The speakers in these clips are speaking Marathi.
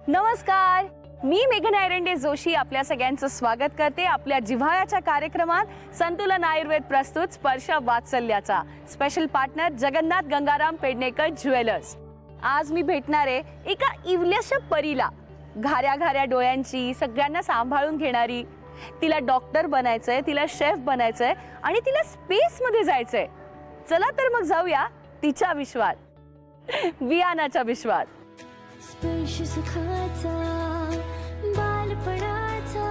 नमस्कार, मी मेघना एरंडे जोशी आपल्या सगळ्यांचं स्वागत करते आपल्या जिव्हाळ्याच्या कार्यक्रमात संतुलन आयुर्वेद प्रस्तुत स्पर्श वात्सल्याचा special partner Jagannath Gangaram Pednekar jewellers. आज मी भेटणार आहे एका इवल्याशा परीला, घाऱ्या घाऱ्या डोळ्यांची, सगळ्यांना सांभाळून घेणारी। तिला डॉक्टर बनायचंय, तिला शेफ बनायचंय आणि तिला स्पेस मध्ये जायचंय। चला तर मग जाऊया तिच्या विश्वात, वियानाच्या विश्वात। स्पर्श सुखाचा बालपणाचा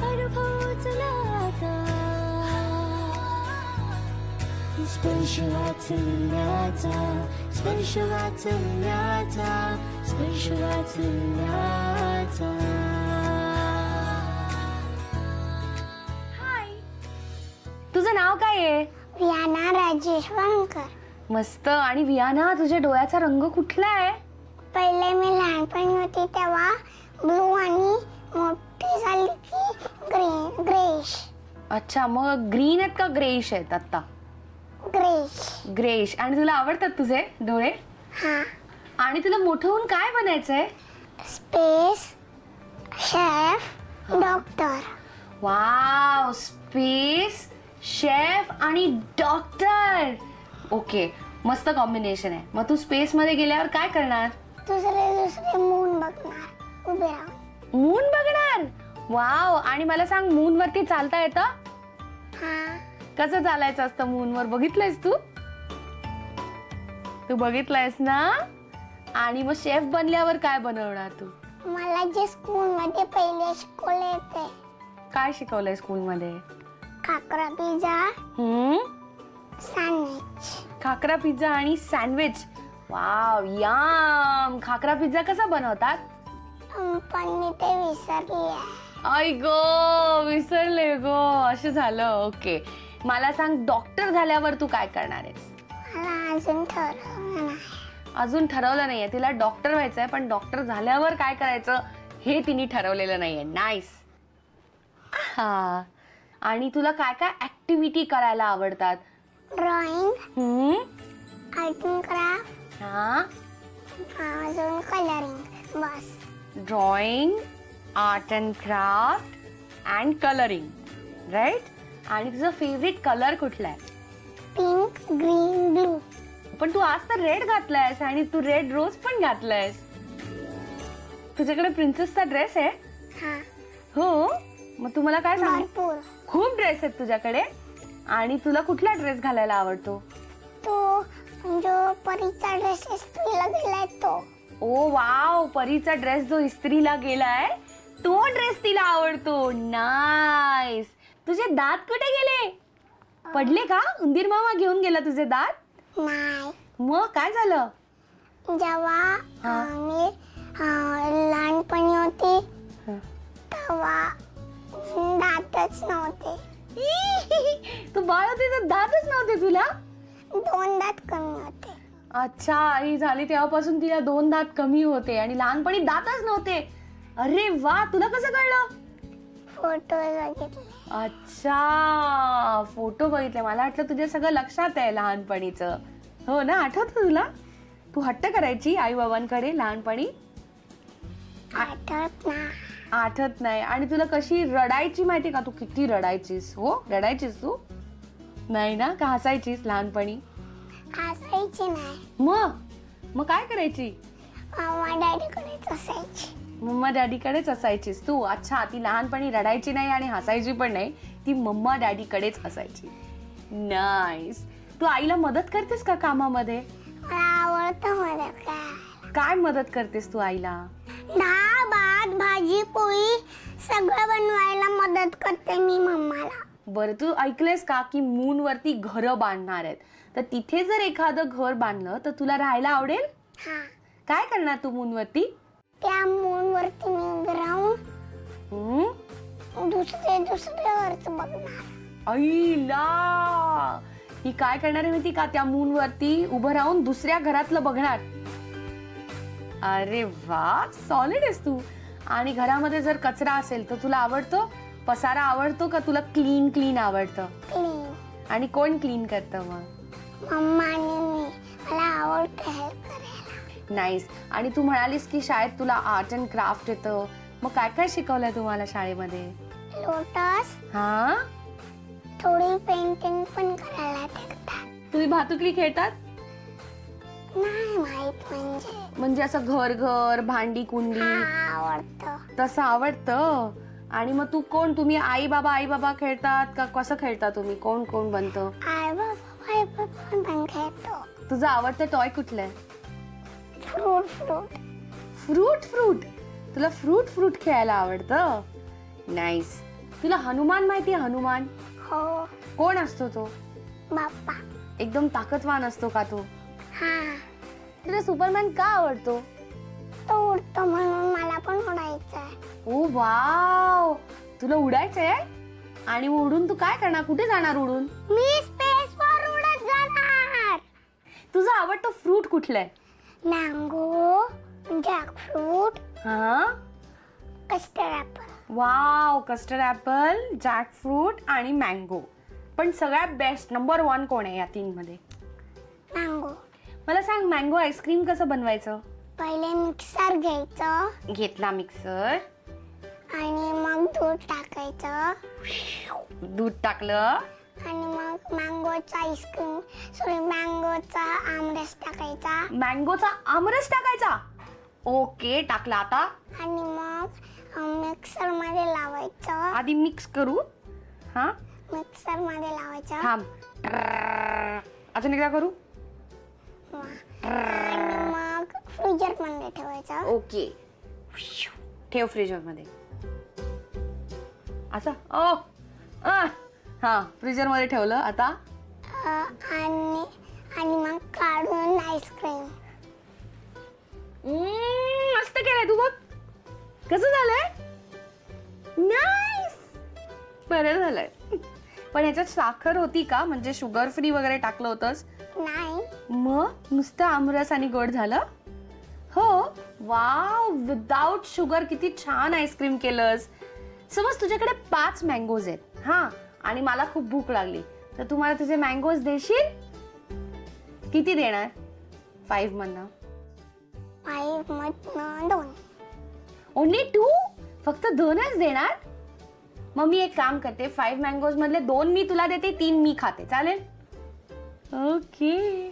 अनुभव चला आता, स्पर्श वात्सल्याचा, स्पर्श वात्सल्याचा, स्पर्श वात्सल्याचा। हाय, तुझं नाव काय आहे? Vienna Rajesh wanker. मस्त। आणि वियाना, तुझ्या डोळ्याचा रंग कुठला आहे? पहिले मी लहानपणी होती तेव्हा ब्लू आणि मोठी झाली की ग्रीन, ग्रेश। अच्छा, मग ग्रीन आहेत का ग्रेइश आहेत आता? ग्रेश। ग्रेइश। आणि तुला आवडतात तुझे डोळे? हा। आणि तुला मोठं होऊन काय बनायचंय? Space, chef, doctor. Wow, space, chef आणि डॉक्टर। ओके, मस्त कॉम्बिनेशन आहे। मग तू स्पेस मध्ये गेल्यावर काय करणार? दुसरे मून बघणार उभे राहून। मून बघणार? वाव। आणि मला सांग, मून वरती चालता येतं? हा। कसं चालायचं असतं मून वर? बघितलंयस तू? तू बघितलंयस ना? आणि मग शेफ बनल्यावर काय बनवणार तू? मला जे स्कूल मध्ये पहिले शिकवले ते। काय शिकवलंय स्कूल मध्ये? Khakhra pizza, sandwich. Khakhra pizza आणि sandwich. Wow, yum. Khakhra pizza कसा बनवतात? पण मी ते विसरली। आई गो, विसरले गो, असं झालं। ओके, मला सांग, डॉक्टर झाल्यावर तू काय करणार आहेस? मला अजून ठरवलं नाही। अजून ठरवलं नाहीये तिला डॉक्टर व्हायचंय, पण डॉक्टर झाल्यावर काय करायचं हे तिने ठरवलेलं नाहीये। नाईस। हा, आणि तुला काय काय ऍक्टिव्हिटी करायला आवडतात? ड्रॉइंग, आर्ट अँड क्राफ्ट, हा, अजून कलरिंग, बस। Drawing, art and craft and colouring, right? आणि तुझा फेवरेट कलर कुठला आहे? Pink, green, blue. पण तू आज तर रेड घातलायस आणि तू रेड रोज पण घातलायस। तुझ्याकडे प्रिन्सेसचा ड्रेस आहे? हा। हो, मग तू मला काय सांग? भरपूर, खूप ड्रेस आहेत तुझ्याकडे। आणि तुला कुठला ड्रेस घालायला आवडतो? तो जो परीचा ड्रेस इस्त्रीला गेलाय तो। ओ वाव, परीचा ड्रेस जो इस्त्रीला गेलाय तो ड्रेस तिला आवडतो। नाईस। तुझे दात कुठे गेले? पडले का? उंदीर मामा घेऊन गेला तुझे दात? नाही। मग काय झालं? जेव्हा मी लहानपणी होती तेव्हा दातच नव्हते। तू बाळ होती तर दातच नव्हते तुला? 2 दात कमी होते। अच्छा, आई झाली तेव्हापासून तिला 2 दात कमी होते आणि लहानपणी दातच नव्हते। अरे वा, तुला कसं कळलं? फोटो बघितले। अच्छा, फोटो बघितले। मला वाटलं तुझ्या सगळं लक्षात आहे लहानपणीचं। हो ना, आठवतं तुला? तू हट्ट करायची आई बाबांकडे लहानपणी? आठवत नाही। आणि तुला कशी रडायची माहिती का? तू किती रडायचीस? हो, रडायचीस तू? नाही ना? का हसायचीस लहानपणी? हसायची नाही। मग काय करायची? मम्मा डॅडीकडेच असायची। मम्मा डॅडीकडेच असायचीस तू? अच्छा, ती लहानपणी रडायची नाही आणि हसायची पण नाही, ती मम्मा डॅडीकडेच असायची। नाईस। तू आईला मदत करतेस का कामामध्ये? मला आवडतं मदत करायला। काय मदत करतेस तू आईला? डाळ, भात, भाजी, पोळी सगळं बनवायला मदत करते मी मम्माला। बरं, तू ऐकलेस का की मून वरती घरं बांधणार आहेत, तर तिथे जर एखादं घर बांधलं तर तुला राहायला आवडेल? हा। काय करणार तू मून वरती? त्या मून वरती मी उभे राहून दुसरे घरच बघणार। आईला, ही काय करणार आहे माहिती का? त्या मून वरती उभं राहून दुसऱ्या घरातलं बघणार। अरे वा, सॉलिड आहेस तू। आणि घरामध्ये जर कचरा असेल तर तुला आवडतो? पसारा आवडतो का तुला क्लीन आवडतं? क्लीन। आणि कोण क्लीन करतं मग? मम्मा आणि मी। मला आवडतं हेल्प करायला। नाईस. आणि तू म्हणालीस की शाळेत तुला आर्ट अँड क्राफ्ट येतं, मग काय काय शिकवलंय तुम्हाला शाळेमध्ये? लोटस, हा, थोडी पेंटिंग पण करायला शिकतात. तुम्ही भातुकली खेळतात? नाही माहित म्हणजे असं घर घर भांडी कुंडी आवडतं. तसं आवडतं. आणि मग तुम्ही आई बाबा खेळतात का? कसं खेळता तुम्ही? कोण कोण बनतं? आई बाबा पण खेळतो. तुझं आवडतं टॉय कुठलंय? फ्रूट. तुला फ्रूट खेळायला आवडतं? नाईस. तुला हनुमान माहिती आहे? हनुमान हो. कोण असतो तो? बाप्पा. एकदम ताकदवान असतो का तो? हा. तुला सुपरमॅन का आवडतो? तो उडतो म्हणून मला पण उडायचंय. ओ वाव, तुला उडायचंय? आणि उडून तू काय करणार? कुठे जाणार उडून? मी स्पेस वर उडत जाणार. तुझं आवडतं फ्रूट कुठलंय? मँगो, जॅकफ्रूट, हा, custard apple. Wow, custard apple, jackfruit आणि मँगो. पण सगळ्यात बेस्ट नंबर 1 कोण आहे या 3 मध्ये? मँगो. मला सांग, मँगो आईस्क्रीम कसं बनवायचं? पहिले मिक्सर घ्यायचं घेतला मिक्सर, आणि मग दूध टाकायचं, दूध टाकलं आणि मग मँगोचा आमरस टाकायचा, मँगोचा आमरस टाकायचा. ओके, टाकला. आता आणि मग मिक्सर मध्ये लावायचं. आधी मिक्स करू. हा, मिक्सर मध्ये लावायचं. थांब. अजून एकदा करू. आणि मग फ्रीजर मध्ये ठेवायचं. ओके, ठेव फ्रीजर मध्ये. असं ओ हा, फ्रीजर मध्ये ठेवलं. आता आणि मग काढून आईस्क्रीम. मस्त केलंय तू. बघ कसं झालंय. नाईस, बरं झालंय. पण ह्याच्यात साखर होती का? म्हणजे शुगर फ्री वगैरे टाकलं होतंस? नाही. मग नुसतं आमरस आणि गोड झालं? हो. वाव, विदाउट शुगर किती छान आईस्क्रीम केलंस. समज तुझ्याकडे 5 मँगोज आहेत, हा, आणि मला खूप भूक लागली, तर तू मला तुझे मँगोज देशील? किती देणार? 5 मधनं 2. ओनली 2? फक्त 2च देणार? मग मी एक काम करते, 5 मँगोज मधले 2 मी तुला देते, 3 मी खाते. चालेल? ओके.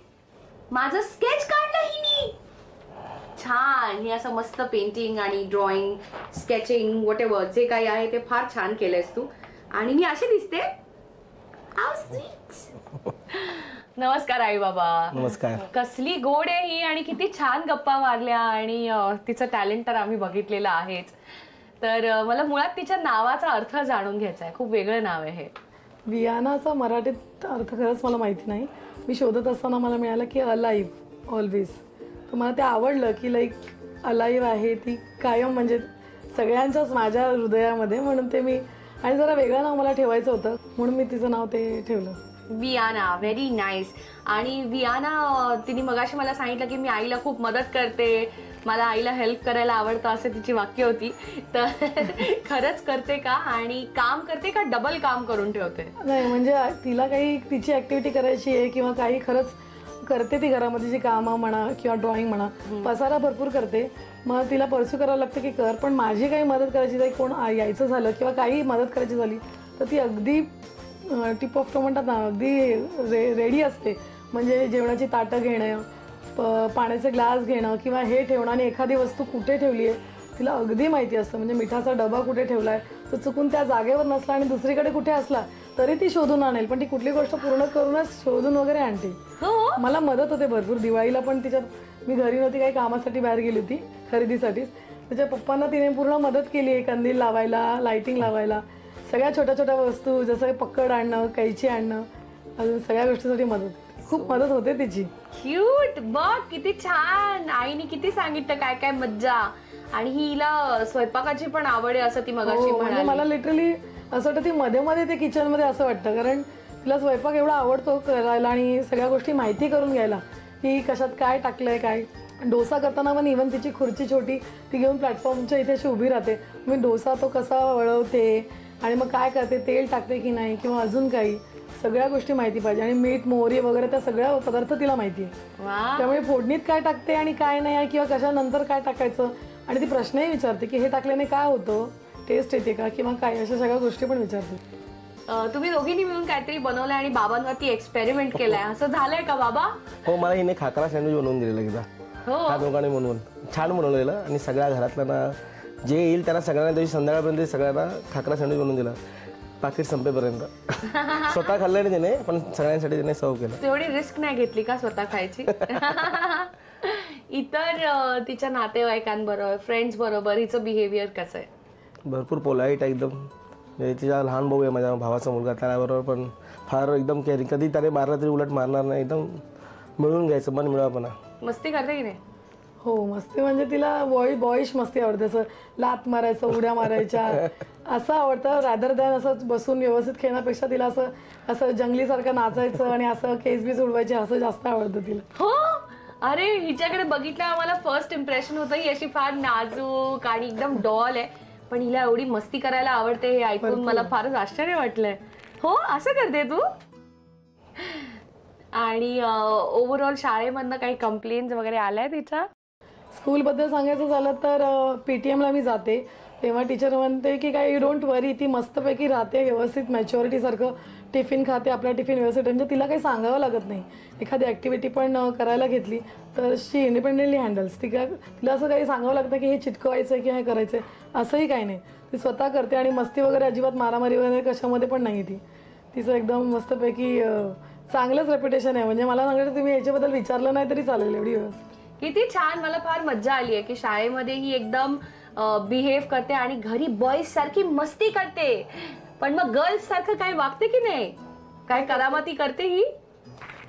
माझं स्केच काढलं हिनी. छान. हे असं मस्त पेंटिंग आणि ड्रॉइंग, स्केचिंग, व्हॉटएव्हर जे काही आहे ते फार छान केलंयस तू. आणि मी अशी दिसते? How sweet. नमस्कार आई बाबा. नमस्कार. कसली गोड आहे ही, आणि किती छान गप्पा मारल्या, आणि तिचं टॅलेंट तर आम्ही बघितलेलं आहेच. तर मला मुळात तिच्या नावाचा अर्थ जाणून घ्यायचा आहे. खूप वेगळं नाव आहे हे. वियानाचा मराठीत अर्थ खरंच मला माहिती नाही. मी शोधत असताना मला मिळालं की अलाइव्ह ऑलवेज. तर मला ते आवडलं की लाईक अलाइव्ह आहे ती कायम, म्हणजे सगळ्यांच्याच माझ्या हृदयामध्ये. म्हणून ते मी, आणि जरा वेगळं नाव मला ठेवायचं होतं म्हणून मी तिचं नाव ते ठेवलं. वियाना. Very nice. आणि वियाना, तिने मगाशी मला सांगितलं की मी आईला खूप मदत करते, मला आईला हेल्प करायला आवडतं, असं तिची वाक्य होती. तर खरंच करते का? आणि काम करते का डबल काम करून ठेवते? नाही, म्हणजे तिला काही तिची ऍक्टिव्हिटी करायची आहे किंवा काही खरंच करते ती घरामध्ये जी कामं म्हणा किंवा ड्रॉइंग म्हणा, पसारा भरपूर करते. मग तिला परस्यू करावं लागतं की कर. पण माझी काही मदत करायची नाही, कोण यायचं झालं किंवा काही मदत करायची झाली तर ती अगदी टिप ऑफ टो म्हणतात ना, अगदी रेडी असते. म्हणजे जेवणाची ताटं घेणं, पाण्याचे ग्लास घेणं किंवा हे ठेवणं, आणि एखादी वस्तू कुठे ठेवली आहे तिला अगदी माहिती असतं. म्हणजे मिठाचा डबा कुठे ठेवला आहे, तो चुकून त्या जागेवर नसला आणि दुसरीकडे कुठे असला तरी ती शोधून आणेल. पण ती कुठली गोष्ट पूर्ण करूनच शोधून वगैरे आणते. मला मदत होते भरपूर. दिवाळीला पण तिच्यात मी घरी नव्हती, काही कामासाठी बाहेर गेली होती खरेदीसाठीच. त्याच्या पप्पांना तिने पूर्ण मदत केली आहे, कंदील लावायला, लाईटिंग लावायला, सगळ्या छोट्या छोट्या वस्तू जसं पक्कड आणणं, कैची आणणं, अजून सगळ्या गोष्टीसाठी मदत. खूप मदत होते तिची. क्यूट. बघ किती छान. आईने किती सांगितलं काय काय मज्जा. आणि हिला स्वयंपाकाची पण आवड आहे असं ती मगाशी म्हणजे म्हणाली. मला लिटरली असं वाटतं ती मध्ये मध्ये ते किचन मध्ये असं वाटतं, कारण तिला स्वयंपाक एवढा आवडतो करायला आणि सगळ्या गोष्टी माहिती करून घ्यायला की कशात काय टाकलंय काय. डोसा करताना पण इव्हन तिची खुर्ची छोटी ती घेऊन प्लॅटफॉर्मच्या इथे अशी उभी राहते. मी डोसा तो कसा वळवते आणि मग काय करते, तेल टाकते की नाही किंवा अजून काही. सगळ्या गोष्टी माहिती पाहिजे आणि मीठ मोहरी वगैरे त्या सगळ्या पदार्थ तिला माहिती आहे. वा. त्यामुळे फोडणीत काय टाकते आणि काय नाही किंवा कशानंतर काय टाकायचं आणि ती प्रश्नही विचारते की हे टाकल्याने काय होतं, टेस्ट येते का किंवा काय, अशा सगळ्या गोष्टी पण विचारते. तुम्ही दोघींनी मिळून काहीतरी बनवलंय आणि बाबांवरती एक्सपेरिमेंट केलाय, असं झालंय का बाबा? हो, मला हिने खाकरा सँडविच बनवून दिलेलं एकदा. हो. ह्या दोघांनी बनवून छान बनवलेलं आणि सगळ्या घरातल्यांना जे येईल त्यांना सगळ्यांना दिवशी संध्याकाळपर्यंत सगळ्यांना खाकरा सँडविच बनवून दिला, पाकिट संपेपर्यंत. स्वतः खाल्लं नाही त्याने, पण सगळ्यांसाठी त्याने सर्व केलं. तेवढी रिस्क नाही घेतली का स्वतः खायची? इतर तिच्या नातेवाईकांबरोबर, फ्रेंड्स बरोबर हिचं बिहेवियर कसं आहे? भरपूर पोलाईट आहे एकदम. म्हणजे तिचा लहान भाऊ आहे माझ्या भावाचा मुलगा, त्याबरोबर पण फार एकदम केअरिंग. कधी त्याने मारला तरी उलट मारणार नाही, एकदम मिळून घ्यायचं, मन मिळापणा. मस्ती करते की नाही? हो, मस्ती म्हणजे तिला बॉईश मस्ती आवडते. असं लात मारायचं, उड्या मारायच्या असं आवडतं, रॅदर दॅन असं बसून व्यवस्थित खेळण्यापेक्षा तिला असं असं जंगलीसारखं नाचायचं आणि असं केस बीस उडवायचे असं जास्त आवडतं तिला. हो. अरे हिच्याकडे बघितलं आम्हाला फर्स्ट इम्प्रेशन होतं ही अशी फार नाजूक आणि एकदम डॉल आहे, पण हिला एवढी मस्ती करायला आवडते हे ऐकून मला फारच आश्चर्य वाटलंय. हो, असं करते तू? आणि ओव्हरऑल शाळेमधनं काही कंप्लेंट्स वगैरे आल्या तिच्या? स्कूलबद्दल सांगायचं झालं तर PTMला मी जाते तेव्हा टीचर म्हणते की काय यू डोंट वरी, ती मस्तपैकी राहते, व्यवस्थित मॅच्युरिटीसारखं टिफिन खाते, आपला टिफिन व्यवस्थित, म्हणजे तिला काही सांगावं लागत नाही. एखादी ॲक्टिव्हिटी पण करायला घेतली तर शी इंडिपेंडेंटली हँडल्स. तिला असं काही सांगावं लागतं की हे चिटकवायचं आहे किंवा हे करायचं आहे, असंही काही नाही. ती स्वतः करते आणि मस्ती वगैरे अजिबात मारामारी वगैरे कशामध्ये पण नाही. तिचं एकदम मस्तपैकी चांगलंच रेप्युटेशन आहे. म्हणजे मला सांगितलं तुम्ही याच्याबद्दल विचारलं नाही तरी चालेल, एवढी व्यवस्थित. किती छान. मला फार मज्जा आली आहे की शाळेमध्ये ही एकदम बिहेव करते आणि घरी बॉईज सारखी मस्ती करते, पण मग गर्ल्स सारखं काय वागते की नाही? काय करामाती करते ही?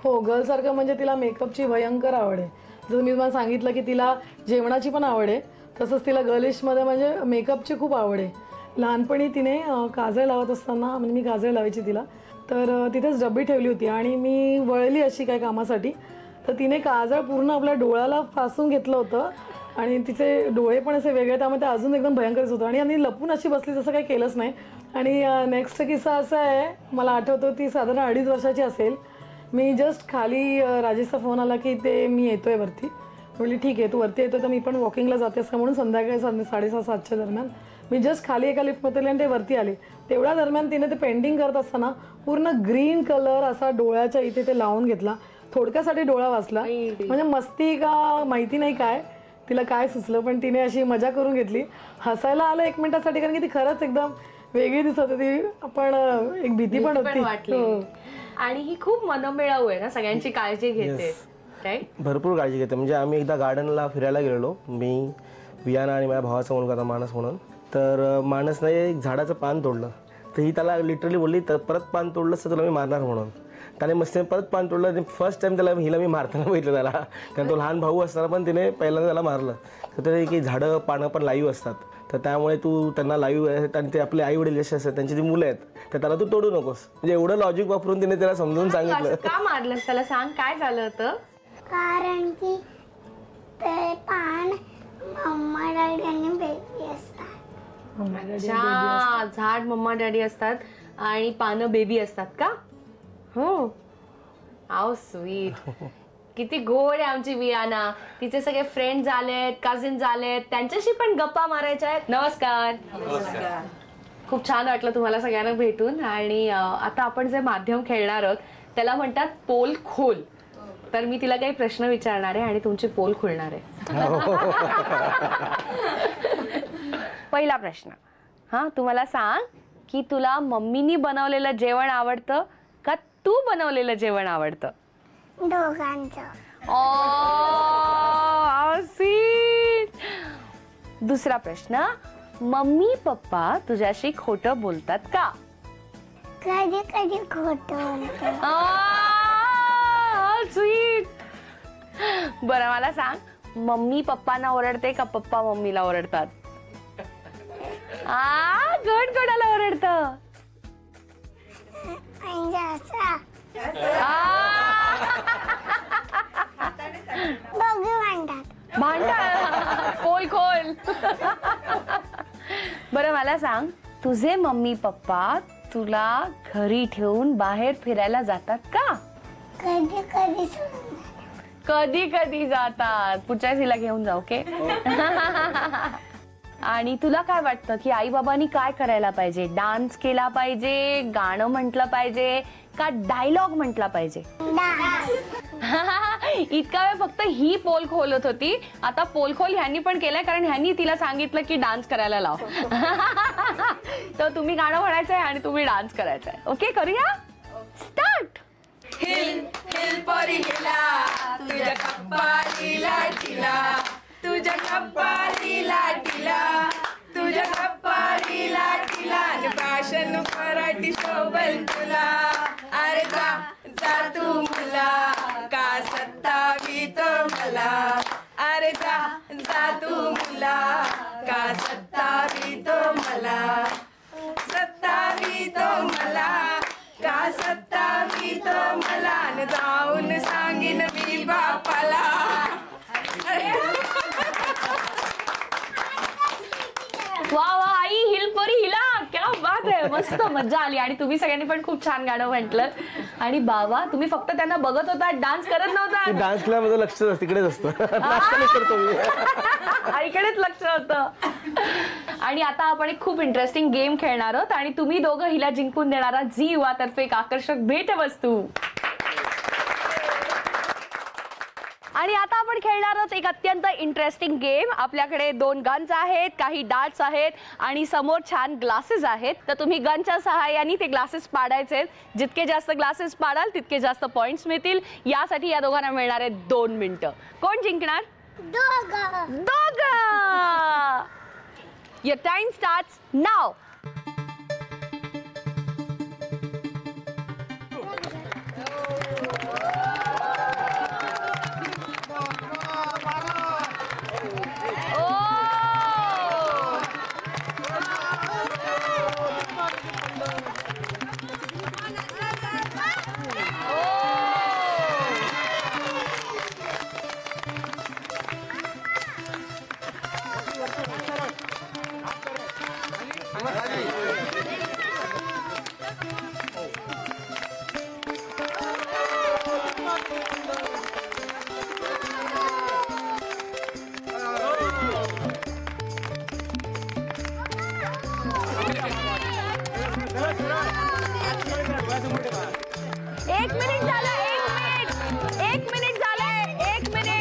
हो, गर्लसारखं म्हणजे तिला मेकअपची भयंकर आवड आहे. जसं मी तुम्हाला सांगितलं की तिला जेवणाची पण आवड आहे, तसंच तिला गर्लिशमध्ये म्हणजे मेकअपची खूप आवड आहे. लहानपणी तिने काजळ लावत असताना, म्हणजे मी काजळ लावायची तिला, तर तिथेच डबी ठेवली होती आणि मी वळली अशी काय कामासाठी, तर तिने काजळ पूर्ण आपल्या डोळ्याला फासून घेतलं होतं आणि तिचे डोळे पण असे वेगळे, त्यामुळे ते अजून एकदम भयंकरच होतं. आणि लपून अशी बसली, जसं काही केलंच नाही. आणि नेक्स्ट किस्सा असा आहे, मला आठवतो ती साधारण 2.5 वर्षाची असेल. मी जस्ट खाली राजेशचा फोन आला की ते मी येतोय वरती. म्हटली ठीक आहे, तू वरती येतो तर मी पण वॉकिंगला जाते असं म्हणून संध्याकाळी 6:30-7च्या दरम्यान मी जस्ट खाली एका लिफ्टमध्ये आणि ते वरती आले. तेवढ्या दरम्यान तिने ते पेंटिंग करत असताना पूर्ण ग्रीन कलर असा डोळ्याच्या इथे ते लावून घेतला. थोडक्यासाठी डोळा वाचला. म्हणजे मस्ती का माहिती नाही काय तिला काय सुचलं, पण तिने अशी मजा करून घेतली. हसायला आलं 1 मिनिटासाठी, कारण की ती खरंच एकदम वेगळी दिसत होती, पण एक भीती पण होती. आणि ही खूप मनमिळाऊ आहे ना, सगळ्यांची काळजी घेते. भरपूर काळजी घेते. म्हणजे आम्ही एकदा गार्डनला फिरायला गेलेलो, मी, वियाना आणि माझ्या भावाचा मुलगा होता मानस म्हणून. तर मानसने एक झाडाचं पान तोडलं, तर ही त्याला लिटरली बोलली तर परत पान तोडलं तर तुला मी मारणार म्हणून. त्याने मस्त परत पान तोडलं आणि फर्स्ट टाइम त्याला हिला मी मारताना बघितलं त्याला, कारण तो लहान भाऊ असताना पण तिने पहिल्यांदा त्याला मारलं. तर ते की झाडं पानं पण लाईव्ह असतात, तर त्यामुळे तू त्यांना लाईव्ह आहेत आणि ते आपले आई वडील जसे असतात त्यांची जी मुलं आहेत तर त्याला तू तोडू नकोस. म्हणजे एवढं लॉजिक वापरून तिने त्याला समजून सांगितलं. का मारलं त्याला, सांग काय झालं होतं? कारण की ते पान मम्मा डॅडी आणि बेबी असतात. अच्छा, झाड मम्मा डॅडी असतात आणि पानं बेबी असतात का? हो, हाऊ स्वीट. किती गोड आहे आमची वियाना. तिचे सगळे फ्रेंड्स आलेत, कझिन्स आलेत, त्यांच्याशी पण गप्पा मारायच्या आहेत. नमस्कार. खूप छान वाटलं तुम्हाला सगळ्यांना भेटून. आणि आता आपण जे माध्यम खेळणार आहोत त्याला म्हणतात पोल खोल. तर मी तिला काही प्रश्न विचारणार आहे आणि तुमची पोल खोलणार आहे. पहिला प्रश्न, हा, तुम्हाला सांग की तुला मम्मीनी बनवलेलं जेवण आवडतं का तू बनवलेलं जेवण आवडतं? दोघांचं. दुसरा प्रश्न, मम्मी पप्पा तुझ्याशी खोटं बोलतात का? कधी कधी खोटं बोलतो. स्वीट. बरं मला सांग, मम्मी पप्पांना ओरडते का पप्पा मम्मीला ओरडतात? गड कोणाला ओरडतं? म्हणजे असं दोघे भांडतात. खोल खोल. बरं मला सांग, तुझे मम्मी पप्पा तुला घरी ठेवून बाहेर फिरायला जातात का? कधी कधी कधी कधी जातात. पुढच्या वेळेस हिला घेऊन जा, ओके? आणि तुला काय वाटतं की आई बाबांनी काय करायला पाहिजे? डान्स केला पाहिजे, गाणं म्हटलं पाहिजे का डायलॉग म्हटला पाहिजे? इतका वेळ फक्त ही पोल खोलत होती, आता पोल खोल ह्यांनी पण केलाय, कारण ह्यांनी तिला सांगितलं की डान्स करायला लाव. तर तुम्ही गाणं म्हणायचंय आणि तुम्ही डान्स करायचंय. ओके, करूया? स्टार्ट. हिल हिल परी हिला तुझ्या कपाळीला टिला, तुझ्या कपाळीला टिला, तुझ्या कपाळीला टिला, फॅशन पराठी शोभल तुला. अरे जा जा तू मुला का सत्तावी तो मला. अरे जा जा तू मुला का सत्तावी तो मला. सत्तावी तो मला का सत्तावी तो मला. न जाऊन सांगीन मी बापाला. वा वा आई, हिल परी हिला, क्या बात आहे. मस्त मजा आली. आणि तुम्ही सगळ्यांनी पण खूप छान गाणं म्हटलं. आणि बाबा, तुम्ही फक्त त्यांना बघत होता, डान्स करत नव्हता? डान्स केल्यामध्ये लक्ष तिकडेच असतं. नाचतानाच करतो मी. आईकडेच लक्ष होतं. आणि आता आपण एक खूप इंटरेस्टिंग गेम खेळणार आहोत आणि तुम्ही दोघं हिला जिंकून देणारा झी युवा तर्फे एक आकर्षक भेटवस्तू. आणि आता आपण खेळणार आहोत एक अत्यंत इंटरेस्टिंग गेम. आपल्याकडे 2 गन्स आहेत, काही डार्ट्स आहेत आणि समोर छान ग्लासेस आहेत. तर तुम्ही गनच्या सहाय्याने ते ग्लासेस पाडायचे. जितके जास्त ग्लासेस पाडाल तितके जास्त पॉइंट्स मिळतील. यासाठी या दोघांना मिळणार आहेत 2 मिनिटं. कोण जिंकणार? दोघं. Your time starts now. एक मिनिट झालं. एक मिनिट झालंय. 1 मिनिट.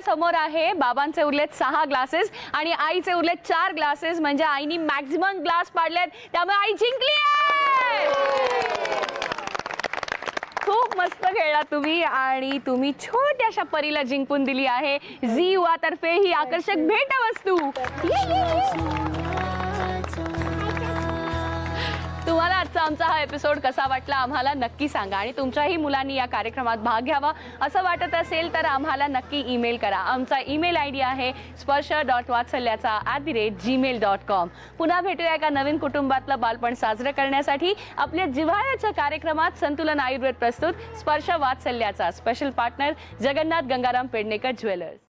समोर आहे. बाबांचे उरलेत 6 ग्लासेस आणि आईचे उरलेत 4 ग्लासेस. म्हणजे आईनी मॅक्झिमम ग्लास पाडलेत, त्यामुळे आई जिंकली आहे. खूप मस्त खेळला तुम्ही आणि तुम्ही छोट्याशा परीला जिंकून दिली आहे झी युवा तर्फे ही आकर्षक भेटवस्तू. तुम्हाला आजचा आमचा हा एपिसोड कसा वाटला आम्हाला नक्की सांगा. आणि तुमच्याही मुलांनी या कार्यक्रमात भाग घ्यावा असं वाटत असेल तर आम्हाला नक्की ईमेल करा. आमचा ईमेल आयडी आहे sprsha.vatsalyacha@gmail.com. पुन्हा भेटूया एका नवीन कुटुंबातलं बालपण साजरं करण्यासाठी. आपल्या जिव्हाळ्याच्या कार्यक्रमात संतुलन आयुर्वेद प्रस्तुत स्पर्श वात्सल्याचा. Special partner Jagannath Gangaram Pednekar jewellers.